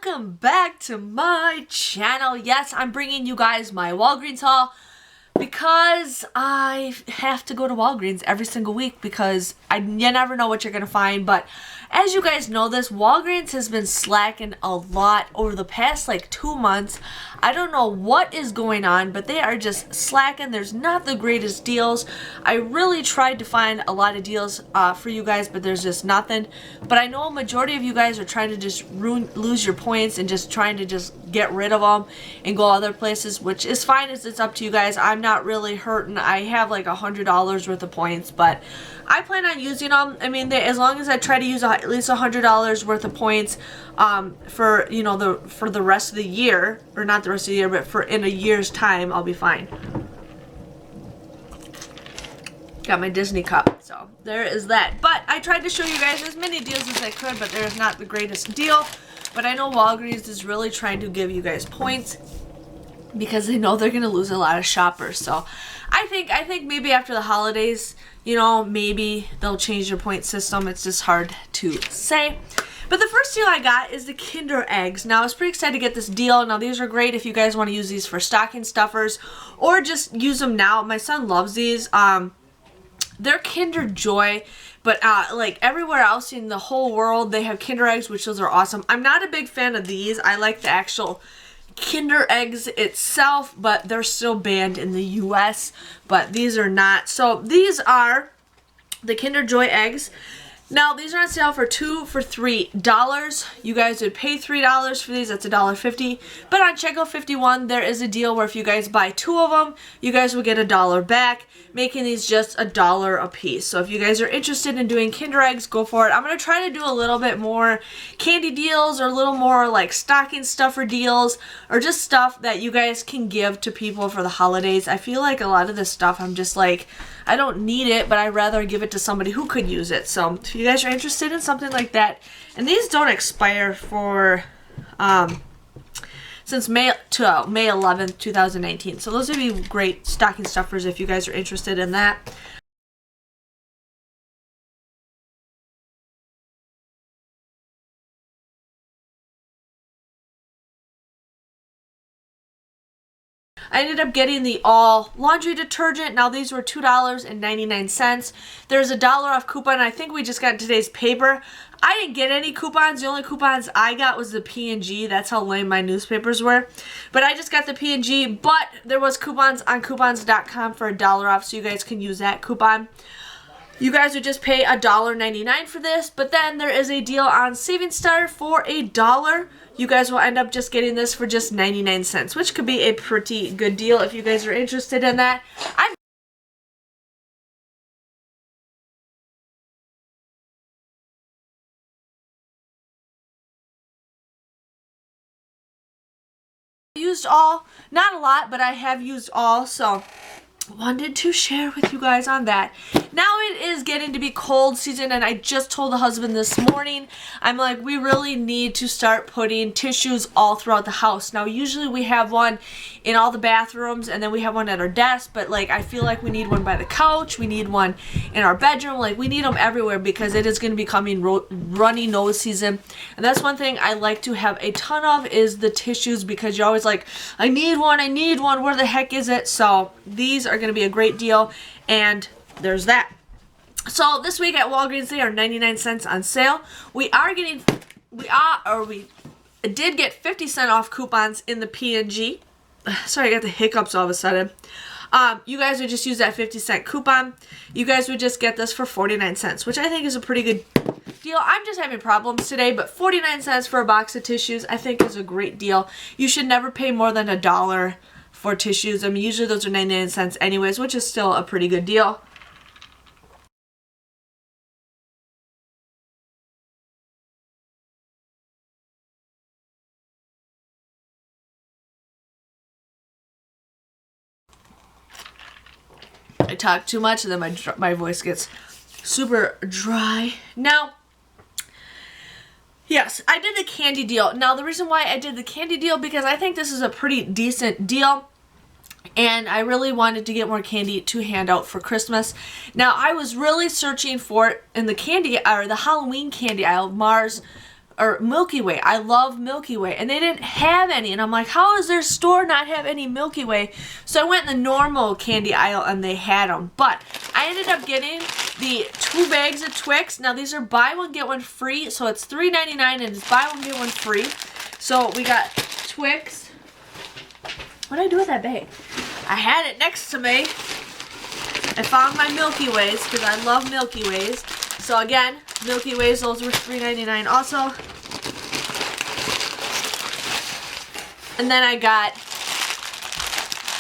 welcome back to my channel. Yes, I'm bringing you guys my Walgreens haul because I have to go to Walgreens every single week because you never know what you're gonna find. But as you guys know, this Walgreens has been slacking a lot over the past like 2 months. I don't know what is going on, but they are just slacking. There's not the greatest deals. I really tried to find a lot of deals for you guys, but there's just nothing. But I know a majority of you guys are trying to just lose your points and just trying to just get rid of them and go other places, which is fine. It's up to you guys. I'm not really hurting. I have like $100 worth of points, but I plan on using them. I mean, as long as I try to use at least $100 worth of points for for the rest of the year, or not the rest of the year, but for in a year's time, I'll be fine. Got my Disney cup, so there is that. But I tried to show you guys as many deals as I could, but there's not the greatest deal. But I know Walgreens is really trying to give you guys points because they know they're gonna lose a lot of shoppers. So I think maybe after the holidays, maybe they'll change their point system. It's just hard to say. But the first deal I got is the Kinder Eggs. Now, I was pretty excited to get this deal. Now, these are great if you guys want to use these for stocking stuffers or just use them now. My son loves these. They're Kinder Joy, but like everywhere else in the whole world, they have Kinder Eggs, which those are awesome. I'm not a big fan of these. I like the actual Kinder Eggs itself, but they're still banned in the US, but these are not. So these are the Kinder Joy eggs. Now these are on sale for $2 for $3. You guys would pay $3 for these. That's $1.50. But on checkout 51, there is a deal where if you guys buy 2 of them, you guys will get $1 back, making these just $1 a piece. So if you guys are interested in doing Kinder Eggs, go for it. I'm going to try to do a little bit more candy deals or a little more like stocking stuffer deals or just stuff that you guys can give to people for the holidays. I feel like a lot of this stuff, I'm just like, I don't need it, but I'd rather give it to somebody who could use it. So if you guys are interested in something like that, and these don't expire for since May 11th, 2019. So those would be great stocking stuffers if you guys are interested in that. I ended up getting the all laundry detergent. Now these were $2.99. There's $1 off coupon. I think we just got today's paper. I didn't get any coupons. The only coupons I got was the P&G. That's how lame my newspapers were. But I just got the P&G, but there was coupons on coupons.com for $1 off, so you guys can use that coupon. You guys would just pay $1.99 for this, but then there is a deal on Saving Star for $1. You guys will end up just getting this for just 99 cents, which could be a pretty good deal if you guys are interested in that. I used all, not a lot, but I have used all, so wanted to share with you guys on that. Now it is getting to be cold season, and I just told the husband this morning, I'm like, we really need to start putting tissues all throughout the house. Now usually we have one in all the bathrooms and then we have one at our desk, but like I feel like we need one by the couch, we need one in our bedroom, like we need them everywhere because it is going to be coming runny nose season. And that's one thing I like to have a ton of is the tissues, because you're always like, I need one, where the heck is it? So these are going to be a great deal, and there's that. So this week at Walgreens, they are 99 cents on sale. We did get 50% off coupons in the P&G. Sorry, I got the hiccups all of a sudden. You guys would just use that 50-cent coupon. You guys would just get this for 49 cents, which I think is a pretty good deal. I'm just having problems today, but 49 cents for a box of tissues I think is a great deal. You should never pay more than $1 for tissues. I mean, usually those are 99 cents anyways, which is still a pretty good deal. I talk too much and then my voice gets super dry. Now, yes, I did the candy deal. Now, the reason why I did the candy deal, because I think this is a pretty decent deal. And I really wanted to get more candy to hand out for Christmas. Now, I was really searching for it in the candy, or the Halloween candy aisle. Mars or Milky Way. I love Milky Way, and they didn't have any, and I'm like, how does their store not have any Milky Way? So I went in the normal candy aisle, and they had them, but I ended up getting the 2 bags of Twix. Now these are buy one get one free, so it's $3.99 and it's buy one get one free. So we got Twix. What did I do with that bag? I had it next to me. I found my Milky Ways because I love Milky Ways. So again, Milky Ways, those were $3.99 also. And then I got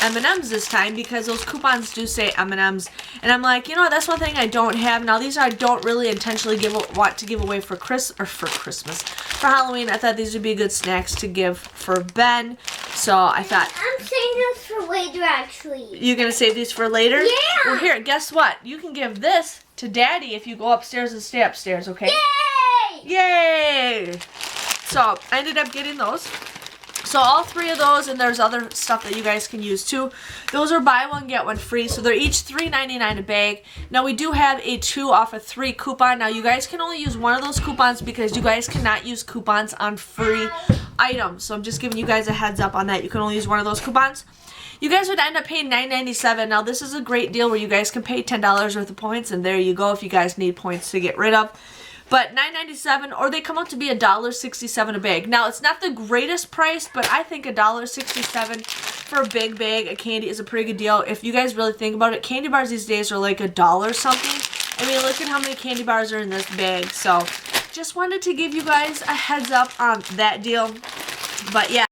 M&M's this time because those coupons do say M&M's. And I'm like, you know, that's one thing I don't have. Now these I don't really intentionally want to give away for Christmas. For Halloween, I thought these would be good snacks to give for Ben. So I thought, I'm saving this for later, actually. You're going to save these for later? Yeah. Well, here, guess what? You can give this to Daddy if you go upstairs and stay upstairs, okay? Yay! Yay! So I ended up getting those. So all 3 of those, and there's other stuff that you guys can use too. Those are buy one get one free, so they're each $3.99 a bag. Now we do have a 2 off of 3 coupon. Now you guys can only use one of those coupons because you guys cannot use coupons on free items. So I'm just giving you guys a heads up on that. You can only use one of those coupons. You guys would end up paying $9.97. Now this is a great deal where you guys can pay $10 worth of points, and there you go if you guys need points to get rid of. But $9.97, or they come out to be $1.67 a bag. Now, it's not the greatest price, but I think $1.67 for a big bag of candy is a pretty good deal. If you guys really think about it, candy bars these days are like $1 something. I mean, look at how many candy bars are in this bag. So, just wanted to give you guys a heads up on that deal. But yeah.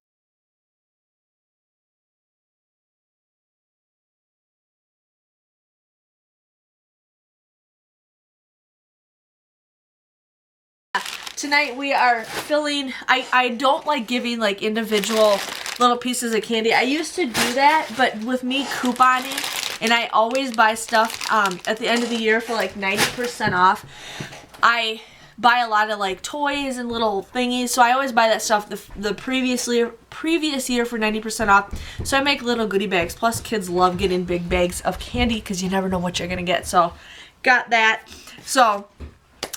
Tonight we are filling, I don't like giving like individual little pieces of candy. I used to do that, but with me couponing, and I always buy stuff at the end of the year for like 90% off. I buy a lot of like toys and little thingies, so I always buy that stuff the previous year for 90% off. So I make little goodie bags. Plus kids love getting big bags of candy because you never know what you're gonna get. So got that. So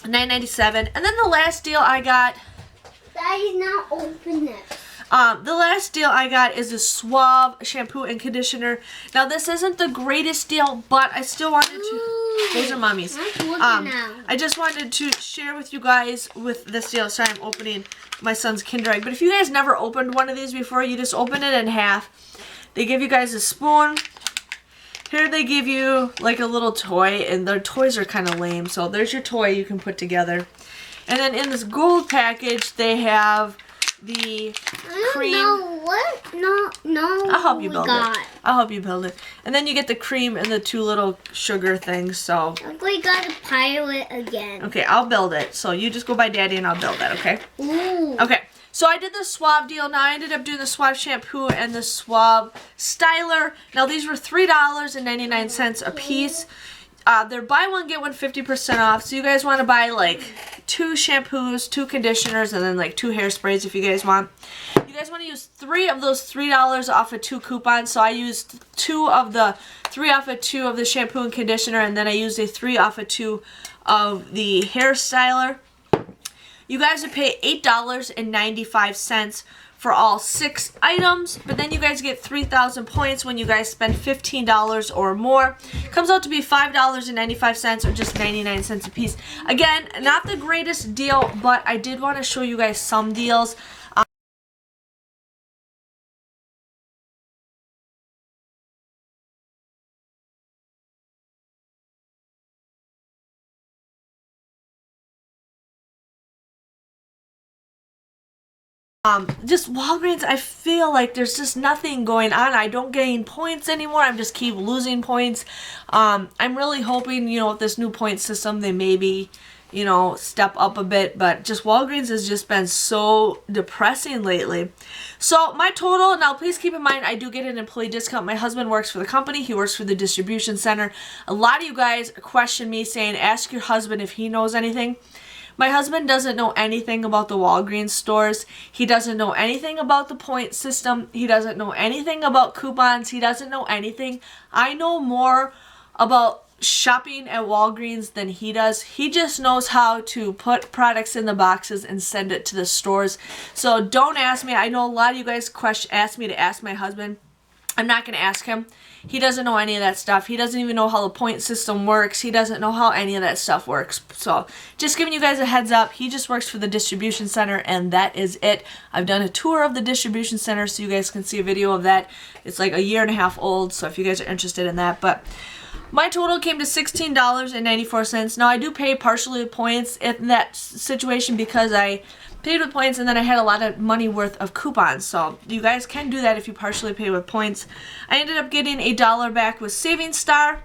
$9.97. And then the last deal I got, Daddy's not open it. the last deal I got is a Suave shampoo and conditioner. Now this isn't the greatest deal, but I still wanted to. Those are Mommy's. I just wanted to share with you guys with this deal. Sorry, I'm opening my son's Kinder Egg. But if you guys never opened one of these before, you just open it in half. They give you guys a spoon. Here they give you like a little toy, and their toys are kind of lame. So there's your toy you can put together. And then in this gold package, they have the cream. No, what? No. I'll help you build it. I'll help you build it. And then you get the cream and the 2 little sugar things. So We got a pilot again. okay, I'll build it. So you just go by Daddy and I'll build that, okay? Ooh. Okay. So I did the Suave deal. Now I ended up doing the Suave shampoo and the Suave styler. Now these were $3.99 a piece. They're buy one get one 50% off. So you guys want to buy like 2 shampoos, 2 conditioners, and then like 2 hairsprays if you guys want. You guys want to use 3 of those $3 off of 2 coupons. So I used 3 off of 2 of the shampoo and conditioner, and then I used a 3 off of 2 of the hair styler. You guys would pay $8.95 for all 6 items, but then you guys get 3,000 points when you guys spend $15 or more. Comes out to be $5.95 or just 99 cents a piece. Again, not the greatest deal, but I did want to show you guys some deals. Just Walgreens, I feel like there's just nothing going on. I don't gain points anymore. I just keep losing points. I'm really hoping, you know, with this new point system, they maybe, you know, step up a bit. But just Walgreens has just been so depressing lately. So my total, now please keep in mind, I do get an employee discount. My husband works for the company. He works for the distribution center. A lot of you guys question me saying, ask your husband if he knows anything. My husband doesn't know anything about the Walgreens stores. He doesn't know anything about the point system. He doesn't know anything about coupons. He doesn't know anything. I know more about shopping at Walgreens than he does. He just knows how to put products in the boxes and send it to the stores. So don't ask me. I know a lot of you guys ask me to ask my husband. I'm not going to ask him. He doesn't know any of that stuff. He doesn't even know how the point system works. He doesn't know how any of that stuff works. So just giving you guys a heads up. He just works for the distribution center, and that is it. I've done a tour of the distribution center so you guys can see a video of that. It's like a year and a half old, so if you guys are interested in that. But my total came to $16.94. Now I do pay partially with points in that situation because I paid with points and then I had a lot of money worth of coupons. So you guys can do that if you partially pay with points. I ended up getting $1 back with Savings Star.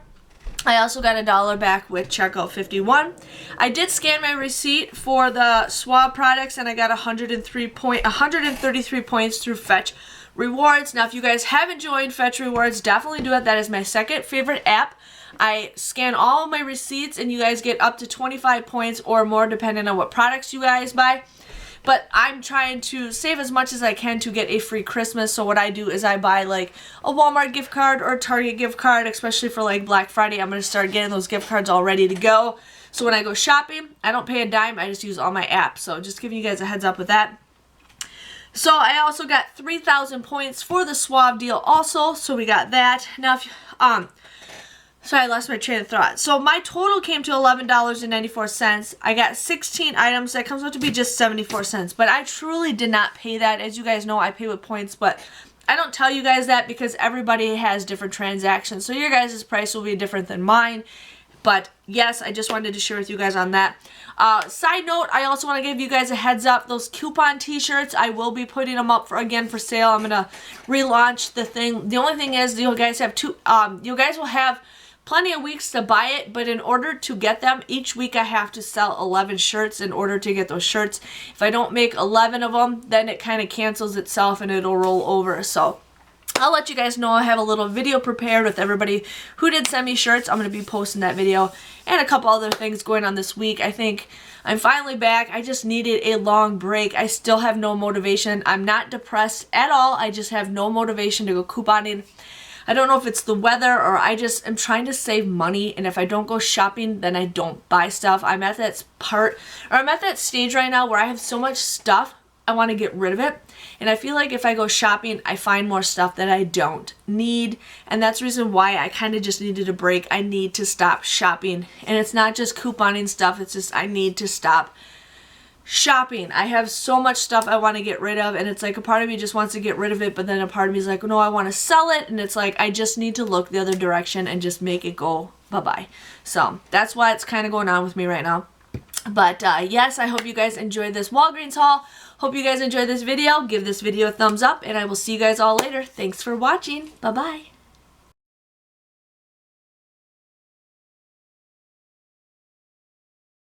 I also got $1 back with Checkout 51. I did scan my receipt for the Swab products and I got 133 points through Fetch Rewards. Now if you guys haven't joined Fetch Rewards, definitely do it. That is my second favorite app. I scan all of my receipts and you guys get up to 25 points or more depending on what products you guys buy. But I'm trying to save as much as I can to get a free Christmas. So what I do is I buy like a Walmart gift card or a Target gift card, especially for like Black Friday. I'm going to start getting those gift cards all ready to go. So when I go shopping, I don't pay a dime. I just use all my apps. So just giving you guys a heads up with that. So I also got 3,000 points for the Swab deal also. So we got that. Now, sorry, I lost my train of thought. So my total came to $11.94. I got 16 items. That comes out to be just 74 cents. But I truly did not pay that. As you guys know, I pay with points. But I don't tell you guys that because everybody has different transactions. So your guys' price will be different than mine. But yes, I just wanted to share with you guys on that. Side note, I also want to give you guys a heads up. Those coupon t-shirts, I will be putting them up for sale. I'm going to relaunch the thing. The only thing is you guys have you guys will have plenty of weeks to buy it, but in order to get them, each week I have to sell 11 shirts in order to get those shirts. If I don't make 11 of them, then it kind of cancels itself and it'll roll over. So I'll let you guys know. I have a little video prepared with everybody who did send me shirts. I'm going to be posting that video and a couple other things going on this week. I think I'm finally back. I just needed a long break. I still have no motivation. I'm not depressed at all. I just have no motivation to go couponing. I don't know if it's the weather or I just am trying to save money, and if I don't go shopping, then I don't buy stuff. I'm at that stage right now where I have so much stuff, I want to get rid of it. And I feel like if I go shopping, I find more stuff that I don't need. And that's the reason why I kind of just needed a break. I need to stop shopping. And it's not just couponing stuff, it's just I need to stop shopping. I have so much stuff I want to get rid of, and it's like a part of me just wants to get rid of it, but then a part of me is like, no, I want to sell it, and it's like I just need to look the other direction and just make it go bye-bye. So that's why it's kind of going on with me right now. But yes, I hope you guys enjoyed this Walgreens haul. Hope you guys enjoyed this video. Give this video a thumbs up, and I will see you guys all later. Thanks for watching. Bye-bye.